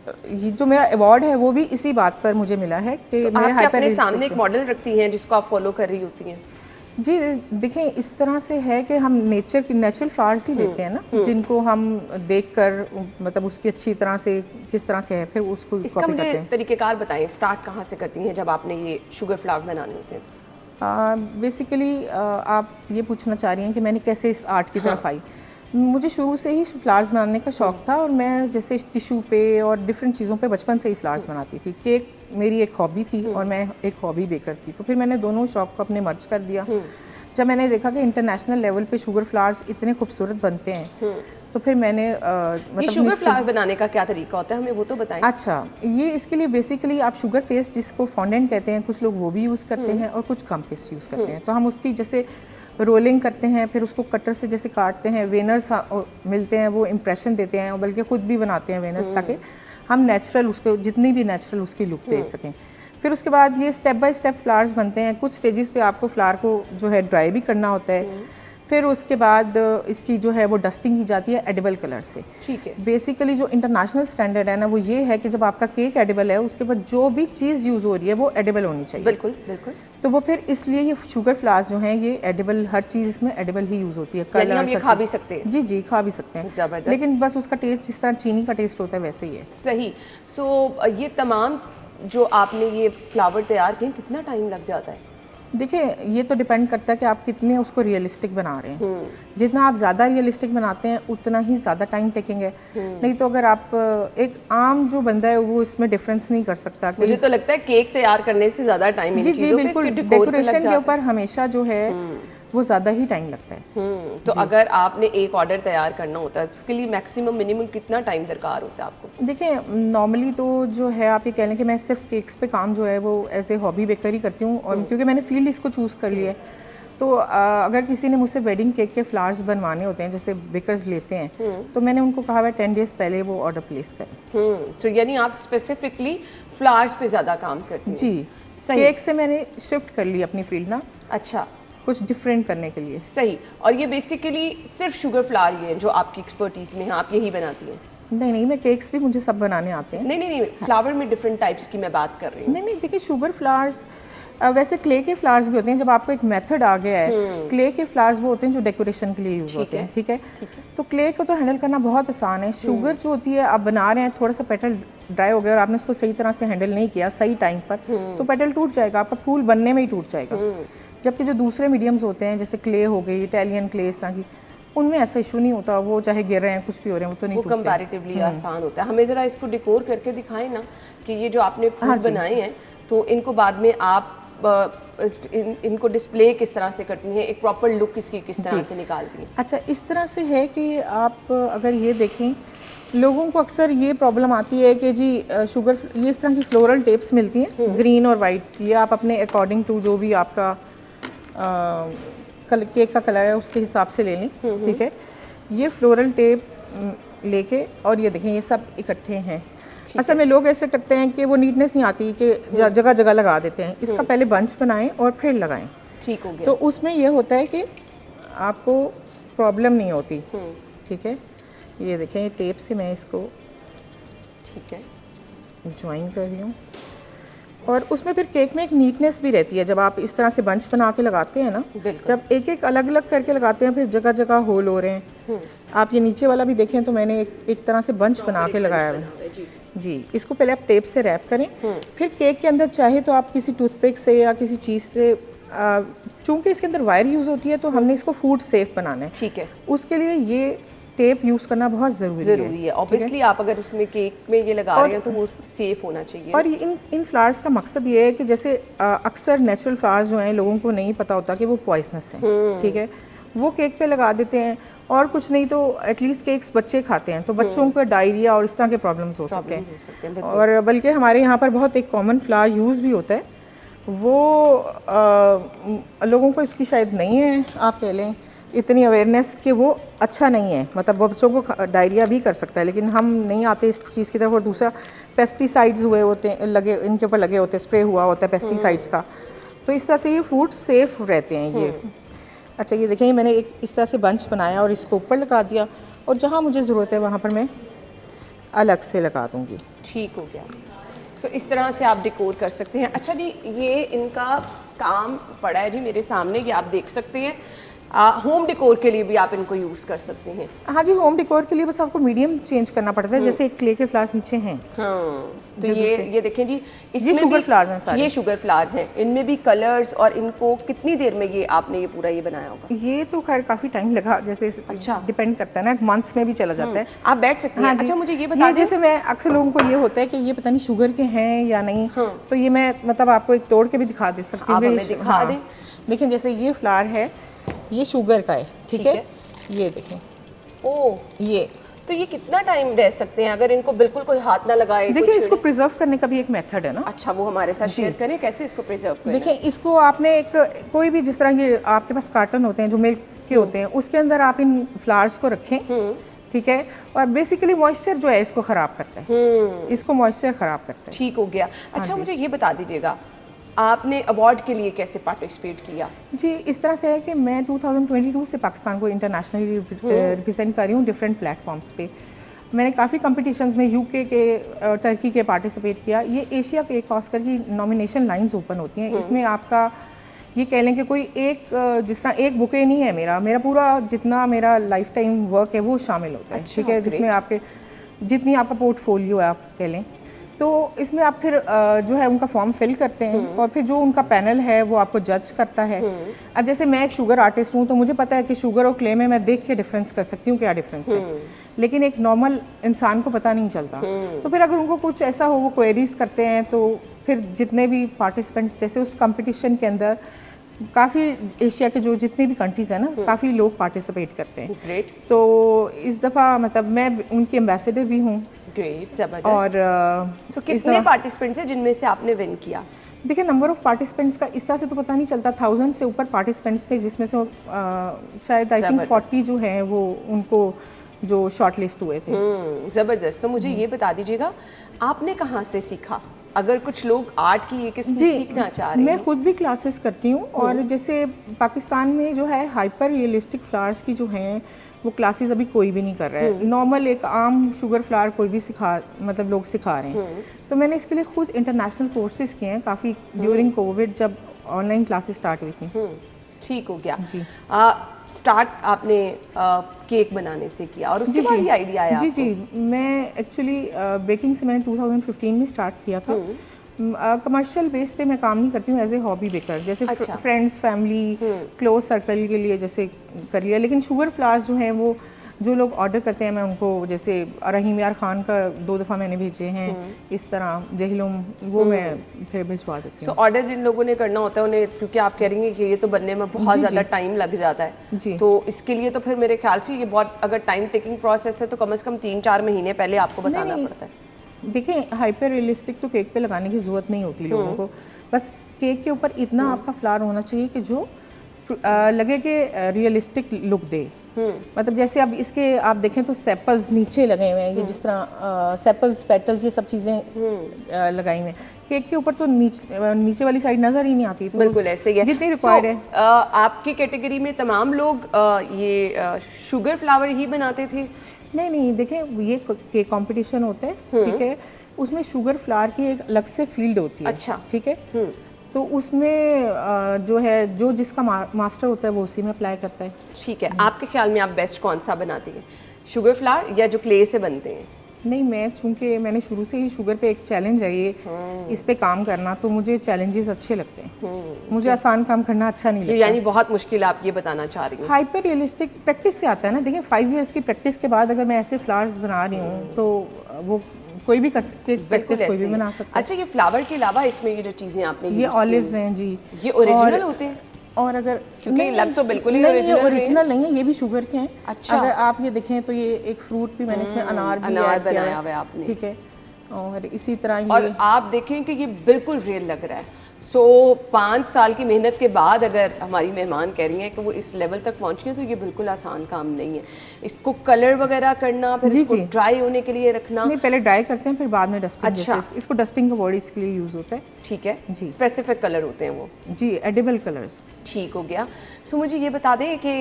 ये जो मेरा अवार्ड है वो भी इसी बात पर मुझे मिला है कि तो मेरे आप अपने सामने एक मॉडल रखती हैं जिसको आप फॉलो कर रही होती हैं। जी देखें, इस तरह से है कि हम नेचुरल फ्लावर्स ही लेते हैं ना, जिनको हम देखकर मतलब उसकी अच्छी तरह से किस तरह से है फिर उसको इसका मुझे तरीक़ेकार बताएं, स्टार्ट कहाँ से करती हैं जब आपने ये शुगर फ्लावर बनाने होते हैं? बेसिकली आप ये पूछना चाह रही हैं कि मैंने कैसे इस आर्ट की तरफ आई। मुझे शुरू से ही फ्लावर्स बनाने का शौक़ था और मैं जैसे टिशू पे और डिफरेंट चीज़ों पे बचपन से ही फ्लावर्स बनाती थी। केक मेरी एक हॉबी थी और मैं एक हॉबी बेकर थी, तो फिर मैंने दोनों शौक़ को अपने मर्ज कर दिया। जब मैंने देखा कि इंटरनेशनल लेवल पे शुगर फ्लावर्स इतने खूबसूरत बनते हैं तो फिर मैंने मतलब शुगर फ्लावर बनाने का क्या तरीका होता है, हमें वो तो बताएं। अच्छा, ये इसके लिए बेसिकली आप शुगर पेस्ट जिसको फॉन्डेंट कहते हैं, कुछ लोग वो भी यूज़ करते हैं और कुछ कम पेस्ट यूज़ करते हैं। तो हम उसकी जैसे रोलिंग करते हैं, फिर उसको कटर से जैसे काटते हैं, वेनर्स मिलते हैं वो इम्प्रेशन देते हैं और बल्कि खुद भी बनाते हैं वेनर्स ताकि हम नेचुरल उसको जितनी भी नेचुरल उसकी लुक दे सकें। फिर उसके बाद ये स्टेप बाय स्टेप फ्लावर्स बनते हैं। कुछ स्टेजेस पे आपको फ्लावर को जो है ड्राई भी करना होता है, फिर उसके बाद इसकी जो है वो डस्टिंग की जाती है एडिबल कलर से। ठीक है। बेसिकली जो इंटरनेशनल स्टैंडर्ड है ना वो ये है कि जब आपका केक एडिबल है उसके बाद जो भी चीज़ यूज़ हो रही है वो एडिबल होनी चाहिए। बिल्कुल बिल्कुल। तो वो फिर इसलिए ये शुगर फ्लावर्स जो हैं ये एडिबल, हर चीज़ इसमें एडिबल ही यूज़ होती है। यानी हम ये खा भी सकते हैं? जी जी, खा भी सकते हैं, लेकिन बस उसका टेस्ट जिस तरह चीनी का टेस्ट होता है वैसे ही है। सही। सो ये तमाम जो आपने ये फ्लावर तैयार किए, कितना टाइम लग जाता है? देखिए, ये तो डिपेंड करता है कि आप कितने उसको रियलिस्टिक बना रहे हैं। जितना आप ज़्यादा रियलिस्टिक बनाते हैं उतना ही ज़्यादा टाइम टेकिंग है। नहीं तो अगर आप एक आम जो बंदा है वो इसमें डिफरेंस नहीं कर सकता। मुझे तो लगता है केक तैयार करने से ज़्यादा टाइम जी जी बिल्कुल, डेकोरेशन के ऊपर हमेशा जो है वो ज़्यादा ही टाइम लगता है। तो अगर आपने एक ऑर्डर तैयार करना होता है उसके लिए मैक्सिमम मिनिमम कितना टाइम दरकार होता है आपको? देखिए, नॉर्मली तो जो है आप ये कह लें कि मैं सिर्फ केक्स पे काम जो है वो एज ए हॉबी बेकर ही करती हूँ और क्योंकि मैंने फील्ड इसको चूज़ कर लिया है। तो अगर किसी ने मुझसे वेडिंग केक के फ्लावर्स बनवाने होते हैं जैसे बेकर्स लेते हैं तो मैंने उनको कहा है 10 डेज़ पहले वो ऑर्डर प्लेस करें। तो यानी आप स्पेसिफिकली फ्लावर्स पे ज़्यादा काम करती हैं? जी, केक से मैंने शिफ्ट कर ली अपनी फील्ड ना। अच्छा, कुछ डिफरेंट करने के लिए। सही। और ये बेसिकली सिर्फ शुगर फ्लावर ये है जो आपकी एक्सपर्टीज़ में है, आप यही बनाती हैं? नहीं नहीं, मैं केक्स भी मुझे सब बनाने आते हैं। नहीं नहीं, फ्लावर में डिफरेंट टाइप्स की मैं बात कर रही हूँ। नहीं नहीं, देखिए शुगर फ्लावर्स वैसे क्ले के फ्लावर्स भी होते हैं। जब आपको एक मेथड आ गया है, क्ले के फ्लावर्स वो होते हैं जो डेकोरेशन के लिए यूज होते हैं। ठीक है, तो क्ले को तो हैंडल करना बहुत आसान है। शुगर जो होती है, आप बना रहे हैं, थोड़ा सा पेटल ड्राई हो गया और आपने उसको सही तरह से हैंडल नहीं किया सही टाइम पर तो पेटल टूट जाएगा, आपका फूल बनने में ही टूट जाएगा। जबकि जो दूसरे मीडियम्स होते हैं जैसे क्ले हो गई, इटालियन क्ले इस तरह की, उनमें ऐसा इशू नहीं होता, वो चाहे गिर रहे हैं कुछ भी हो रहे हैं वो तो नहीं वो टूटते। कंपैरेटिवली आसान होता है। हमें ज़रा इसको डिकोर करके दिखाएं ना कि ये जो आपने फूल बनाए हैं तो इनको बाद में आप इनको डिस्प्ले किस तरह से करती हैं, एक प्रॉपर लुक इसकी किस तरह से निकालती हैं? अच्छा, इस तरह से है कि आप अगर ये देखें, लोगों को अक्सर ये प्रॉब्लम आती है कि जी शुगर, ये इस तरह की फ्लोरल टेप्स मिलती हैं ग्रीन और वाइट, ये आप अपने अकॉर्डिंग टू जो भी आपका केक का कलर है उसके हिसाब से ले लें, ठीक है। ये फ्लोरल टेप लेके और ये देखें ये सब इकट्ठे हैं। असल में लोग ऐसे करते हैं कि वो नीटनेस नहीं आती कि जगह जगह लगा देते हैं, इसका पहले बंच बनाएं और फिर लगाएं। ठीक हो गया। तो उसमें ये होता है कि आपको प्रॉब्लम नहीं होती, ठीक है। ये देखें ये टेप से मैं इसको ठीक है ज्वाइन कर रही हूँ और उसमें फिर केक में एक नीटनेस भी रहती है जब आप इस तरह से बंच बना के लगाते हैं ना। जब एक एक अलग अलग करके लगाते हैं फिर जगह जगह होल हो रहे हैं। आप ये नीचे वाला भी देखें तो मैंने एक तरह से बंच बना के लगाया है जी। इसको पहले आप टेप से रैप करें, फिर केक के अंदर चाहे तो आप किसी टूथपिक से या किसी चीज़ से, चूंकि इसके अंदर वायर यूज़ होती है तो हमने इसको फूड सेफ बनाना है, ठीक है। उसके लिए ये टेप यूज़ करना बहुत ज़रूरी है। ऑब्वियसली आप अगर उसमें केक में ये लगा रहे हैं तो वो सेफ होना चाहिए। और इन फ्लावर्स का मकसद ये है कि जैसे अक्सर नेचुरल फ्लावर्स जो हैं लोगों को नहीं पता होता कि वो पॉइजनस हैं, ठीक है। वो केक पे लगा देते हैं और कुछ नहीं तो एटलीस्ट केक्स बच्चे खाते हैं तो बच्चों को डायरिया और इस तरह के प्रॉब्लम्स हो सकते हैं। और बल्कि हमारे यहाँ पर बहुत एक कॉमन फ्लावर यूज़ भी होता है, वो लोगों को इसकी शायद नहीं है, आप कह लें इतनी अवेयरनेस कि वो अच्छा नहीं है, मतलब बच्चों को डायरिया भी कर सकता है, लेकिन हम नहीं आते इस चीज़ की तरफ। और दूसरा पेस्टिसाइड्स हुए होते हैं, लगे इनके ऊपर लगे होते हैं, स्प्रे हुआ होता है पेस्टिसाइड्स का, तो इस तरह से ये फ्रूट सेफ रहते हैं ये। अच्छा ये देखें मैंने एक इस तरह से बंच बनाया और इसको ऊपर लगा दिया और जहाँ मुझे ज़रूरत है वहाँ पर मैं अलग से लगा दूँगी। ठीक हो गया। सो इस तरह से आप डेकोर कर सकते हैं। अच्छा जी, ये इनका काम पड़ा है जी मेरे सामने, ये आप देख सकते हैं। होम डेकोर के लिए भी आप इनको यूज़ कर सकते हैं। हाँ जी, होम डेकोर के लिए बस आपको मीडियम चेंज करना पड़ता है, जैसे क्ले के फ्लावर्स नीचे हैं। हाँ, तो ये देखें जी, इसमें ये शुगर फ्लावर्स हैं सारे। ये शुगर फ्लावर्स हैं, इनमें भी कलर्स, और इनको कितनी देर में ये आपने ये पूरा ये बनाया होगा? ये तो खैर काफ़ी टाइम लगा, जैसे अच्छा डिपेंड करता है ना, मंथ्स में भी चला जाता है। आप बैठ सकते हैं। हाँ अच्छा मुझे ये बता दें, जैसे मैं अक्सर लोगों को ये होता है कि ये पता नहीं शुगर के हैं या नहीं, तो ये मैं मतलब आपको एक तोड़ के भी दिखा दे सकती हूँ। आप हमें दिखा दें। देखें जैसे ये फ्लावर है, ये शुगर का है, ठीक है। ये देखें, ओ ये तो ये कितना टाइम रह सकते हैं अगर इनको बिल्कुल कोई हाथ ना लगाए? देखिए इसको प्रिजर्व करने का भी एक मेथड है ना। अच्छा, वो हमारे साथ शेयर करें कैसे इसको प्रिजर्व करें? देखिए इसको आपने एक कोई भी, जिस तरह ये आपके पास कार्टन होते हैं जो मिल्क के होते हैं, उसके अंदर आप इन फ्लावर्स को रखें, ठीक है। और बेसिकली मॉइस्चर जो है इसको खराब करता है, इसको मॉइस्चर खराब करता है। ठीक हो गया। अच्छा मुझे ये बता दीजिएगा, आपने अवार्ड के लिए कैसे पार्टिसिपेट किया? जी इस तरह से है कि मैं 2022 से पाकिस्तान को इंटरनेशनली रिप्रेजेंट कर रही हूँ डिफरेंट प्लेटफॉर्म्स पे। मैंने काफ़ी कंपटीशंस में यूके के, टर्की के पार्टिसिपेट किया। ये एशिया केक ऑस्कर की नॉमिनेशन लाइंस ओपन होती हैं। इसमें आपका ये कह लें कि कोई एक, जिस तरह एक बुके नहीं है, मेरा पूरा जितना मेरा लाइफ टाइम वर्क है वो शामिल होता है, ठीक है। जिसमें आपके जितनी आपका पोर्टफोलियो है आप कह लें, तो इसमें आप फिर जो है उनका फॉर्म फिल करते हैं और फिर जो उनका पैनल है वो आपको जज करता है। अब जैसे मैं एक शुगर आर्टिस्ट हूँ तो मुझे पता है कि शुगर और क्ले में मैं देख के डिफरेंस कर सकती हूँ क्या डिफरेंस है, लेकिन एक नॉर्मल इंसान को पता नहीं चलता। तो फिर अगर उनको कुछ ऐसा हो, वो क्वेरीज करते हैं, तो फिर जितने भी पार्टिसिपेंट्स, जैसे उस कंपटीशन के अंदर काफ़ी एशिया के जो जितनी भी कंट्रीज़ हैं ना, काफ़ी लोग पार्टिसिपेट करते हैं। ग्रेट। तो इस दफ़ा मतलब मैं उनकी एम्बेसडर भी हूँ। ग्रेट, जबरदस्त। और सो कितने पार्टिसिपेंट्स हैं जिनमें से आपने विन किया? देखिए नंबर ऑफ पार्टिसिपेंट्स का इस तरह से तो पता नहीं चलता, 1000 से ऊपर पार्टिसिपेंट्स थे, जिसमें से शायद आई थिंक 40 जो हैं वो उनको जो शॉर्ट लिस्ट हुए थे। ज़बरदस्त। तो मुझे ये बता दीजिएगा, आपने कहाँ से सीखा? अगर कुछ लोग आर्ट की ये किस्म सीखना चाह रहे हैं। मैं खुद भी क्लासेस करती हूँ, और जैसे पाकिस्तान में जो है हाइपर रियलिस्टिक फ्लावर्स की जो हैं वो क्लासेस अभी कोई भी नहीं कर रहा है। नॉर्मल एक आम शुगर फ्लावर कोई भी मतलब लोग सिखा रहे हैं। तो मैंने इसके लिए खुद इंटरनेशनल कोर्सेज किए हैं काफ़ी ड्यूरिंग कोविड, जब ऑनलाइन क्लासेस स्टार्ट हुई थी। ठीक हो गया जी। स्टार्ट आपने केक बनाने से किया और उसके बाद ही आइडिया आया? जी मैं एक्चुअली बेकिंग से मैंने 2015 में स्टार्ट किया था, कमर्शियल बेस पे मैं काम नहीं करती हूँ, एज ए हॉबी बेकर, जैसे अच्छा। फ्रेंड्स फैमिली क्लोज सर्कल के लिए जैसे कर लिया। लेकिन शुगर फ्लावर्स जो हैं वो जो लोग ऑर्डर करते हैं मैं उनको, जैसे रहीम यार खान का 2 दफ़ा मैंने भेजे हैं, इस तरह जहिलुम वो मैं फिर भिजवा देती सो हूँ। ऑर्डर जिन लोगों ने करना होता है उन्हें, क्योंकि आप कह रही हैं कि ये तो बनने में बहुत जी, ज़्यादा जी। टाइम लग जाता है, जी। तो इसके लिए तो फिर मेरे ख्याल से ये बहुत, अगर टाइम टेकिंग प्रोसेस है तो कम से कम 3-4 महीने पहले आपको बताना नहीं। पड़ता है। देखिए हाइपर रियलिस्टिक तो केक पे लगाने की ज़रूरत नहीं होती लोगों को, बस केक के ऊपर इतना आपका फ्लावर होना चाहिए कि जो लगे कि रियलिस्टिक लुक दे। मतलब जैसे अब इसके आप देखें तो सेपल्स नीचे लगे हुए हैं, ये जिस तरह सेपल्स पेटल्स ये सब चीज़ें लगाई हुई हैं। केक के ऊपर तो नीचे वाली साइड नज़र ही नहीं आती, तो बिल्कुल ऐसे ही है जितनी रिक्वायर्ड है। आपकी कैटेगरी में तमाम लोग ये शुगर फ्लावर ही बनाते थे? नहीं, देखें ये केक कंपटीशन होता है, ठीक है, उसमें शुगर फ्लावर की एक अलग से फील्ड होती है। अच्छा। ठीक है, तो उसमें जो है जो जिसका मास्टर होता है वो उसी में अप्लाई करता है। ठीक है, आपके ख्याल में आप बेस्ट कौन सा बनाती हैं, शुगर फ्लावर या जो क्ले से बनते हैं? नहीं, मैं चूंकि मैंने शुरू से ही शुगर पे एक चैलेंज है ये, इस पे काम करना, तो मुझे चैलेंजेस अच्छे लगते हैं। मुझे आसान काम करना अच्छा नहीं लगता। यानी बहुत मुश्किल आप ये बताना चाह रही हैं? हाइपर रियलिस्टिक प्रैक्टिस से आता है ना। देखिए 5 इयर्स की प्रैक्टिस के बाद अगर मैं ऐसे फ्लावर्स बना रही हूँ तो वो कोई भी प्रैक्टिस कोई भी बना सकता है। अच्छा, ये फ्लावर के अलावा इसमें ये जो चीज़ें आपने ये ऑलिव्स हैं जी, ये ओरिजिनल होते हैं? और अगर क्योंकि लग तो बिल्कुल ही नहीं, ओरिजिनल ये ओरिजिनल नहीं है, ये भी शुगर के हैं। अच्छा। अगर आप ये देखें तो ये एक फ्रूट भी मैंने इसमें अनार भी अनार ऐड किया बनाया हुआ है आपने। ठीक है, और इसी तरह और ये आप देखें कि ये बिल्कुल रियल लग रहा है। 5 साल की मेहनत के बाद अगर हमारी मेहमान कह रही हैं कि वो इस लेवल तक पहुंची हैं तो ये बिल्कुल आसान काम नहीं है। इसको कलर वगैरह करना, फिर जी, इसको जी। ड्राई होने के लिए रखना। नहीं, पहले ड्राई करते हैं फिर बाद में डस्टिंग। अच्छा। जैसे इसको डस्टिंग का वर्ड इसके लिए यूज़ होता है ठीक है जी। स्पेसिफिक कलर होते हैं वो। जी, एडिबल कलर्स। ठीक हो गया। सो मुझे ये बता दें कि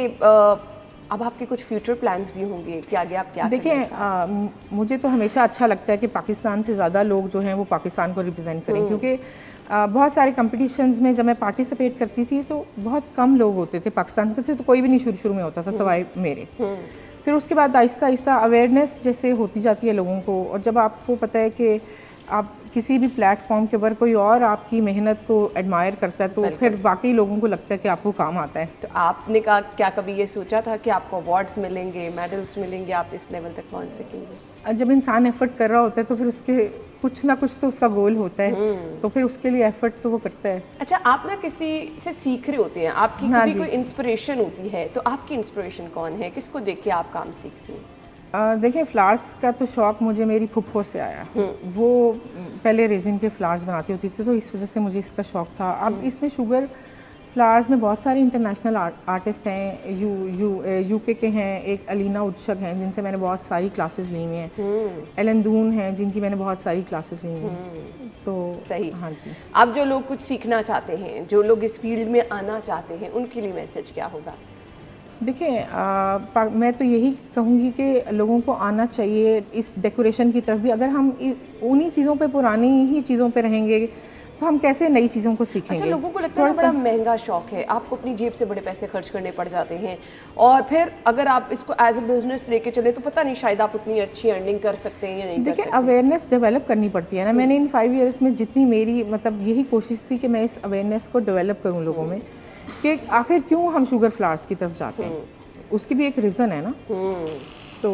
अब आपके कुछ फ्यूचर प्लान्स भी होंगे कि आगे आप क्या देखिए करना चाहते हैं? मुझे तो हमेशा अच्छा लगता है कि पाकिस्तान से ज़्यादा लोग जो हैं वो पाकिस्तान को रिप्रेजेंट करें, क्योंकि बहुत सारे कंपटीशंस में जब मैं पार्टिसिपेट करती थी तो बहुत कम लोग होते थे पाकिस्तान के, थे तो कोई भी नहीं शुरू में होता था सवाए मेरे। फिर उसके बाद आहिस्ता आहिस्ता अवेयरनेस जैसे होती जाती है लोगों को, और जब आपको पता है कि आप किसी भी प्लेटफॉर्म के ऊपर कोई और आपकी मेहनत को एडमायर करता है तो फिर बाकी लोगों को लगता है कि आपको काम आता है। तो आपने कहा क्या कभी ये सोचा था कि आपको अवार्ड्स मिलेंगे, मेडल्स मिलेंगे, आप इस लेवल तक पहुंच सकेंगे? जब इंसान एफर्ट कर रहा होता है तो फिर उसके कुछ ना कुछ तो उसका गोल होता है, तो फिर उसके लिए एफर्ट तो वो करता है। अच्छा, आप ना किसी से सीख रहे होते हैं, आपकी हाँ कभी जी। कोई इंस्पिरेशन होती है, तो आपकी इंस्पिरेशन कौन है, किसको देख के आप काम सीखती हैं? देखिए फ्लावर्स का तो शौक़ मुझे मेरी फुफ्फो से आया। वो पहले रेजिन के फ्लावर्स बनाती होती थी तो इस वजह से मुझे इसका शौक़ था। अब इसमें शुगर फ्लावर्स में बहुत सारे इंटरनेशनल आर्टिस्ट हैं, यूके के हैं, एक अलीना उद्शक हैं जिनसे मैंने बहुत सारी क्लासेस ली हुई हैं, एलन दून हैं जिनकी मैंने बहुत सारी क्लासेस ली हुई हैं। तो सही। हाँ जी। अब जो लोग कुछ सीखना चाहते हैं, जो लोग इस फील्ड में आना चाहते हैं, उनके लिए मैसेज क्या होगा? देखिए मैं तो यही कहूँगी कि लोगों को आना चाहिए इस डेकोरेशन की तरफ भी। अगर हम उन्हीं चीज़ों पे, पुरानी ही चीज़ों पे रहेंगे तो हम कैसे नई चीज़ों को सीखेंगे? अच्छा, लोगों को लगता है ना बड़ा महंगा शौक है, आपको अपनी जेब से बड़े पैसे खर्च करने पड़ जाते हैं, और फिर अगर आप इसको एज अ बिजनेस लेके चले तो पता नहीं शायद आप उतनी अच्छी अर्निंग कर सकते हैं या नहीं कर देखिए सकते। अवेयरनेस डेवलप करनी पड़ती है ना। मैंने इन 5 इयर्स में जितनी मेरी मतलब यही कोशिश थी कि मैं इस अवेयरनेस को डेवलप करूँ लोगों में, कि आखिर क्यों हम शुगर फ्लावर्स की तरफ जाते हैं, उसकी भी एक रीज़न है ना, तो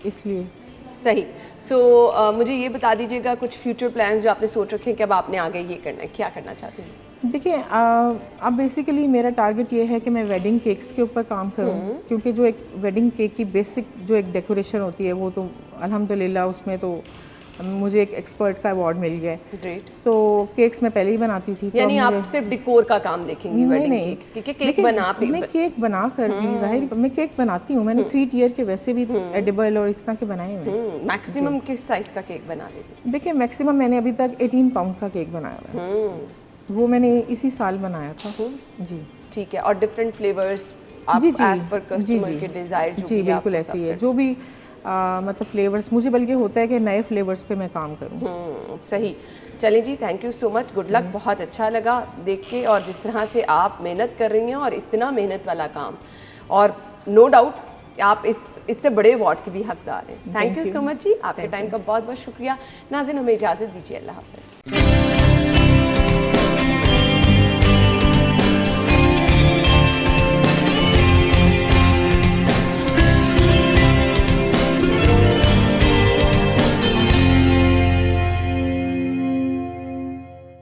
इसलिए। सही। सो मुझे ये बता दीजिएगा कुछ फ्यूचर प्लान्स जो आपने सोच रखे हैं कि अब आपने आगे ये करना है, क्या करना चाहते हैं? देखिए अब बेसिकली मेरा टारगेट ये है कि मैं वेडिंग केक्स के ऊपर काम करूं, क्योंकि जो एक वेडिंग केक की बेसिक जो एक डेकोरेशन होती है वो तो अल्हम्दुलिल्लाह उसमें तो मुझे एक एक्सपर्ट का अवार्ड मिल गया है। ग्रेट। तो केक्स मैं पहले ही बनाती थी। यानी तो आप सिर्फ डिकोर का काम देखेंगी वेडिंग केक्स की, कि केक बना पे? मैं केक बना कर भी जाहिर मैं केक बनाती हूँ। मैंने 3 टियर के वैसे भी एडिबल और इस तरह के बनाए हुए हैं। मैक्सिमम किस साइज का केक बना लेते? देखिए मैक्सिमम मैंने अभी तक 18 पाउंड का केक बनाया हुआ है। वो मैंने इसी साल बनाया था जी। ठीक है, और डिफरेंट फ्लेवर्स आप जी जी एज पर कस्टमर के डिजायर जो जी भी बिल्कुल ऐसे ही है। जो भी मतलब फ्लेवर्स मुझे बल्कि होता है कि नए फ्लेवर्स पे मैं काम करूँ। सही। चलें जी, thank you so much, good luck. बहुत अच्छा लगा देख के, और जिस तरह से आप मेहनत कर रही हैं और इतना मेहनत वाला काम, और नो डाउट आप इससे बड़े अवार्ड के भी हकदार हैं। थैंक यू सो मच जी, आपके टाइम का बहुत बहुत शुक्रिया। नाज़रीन, हमें इजाज़त दीजिए, अल्लाह हाफ़िज़।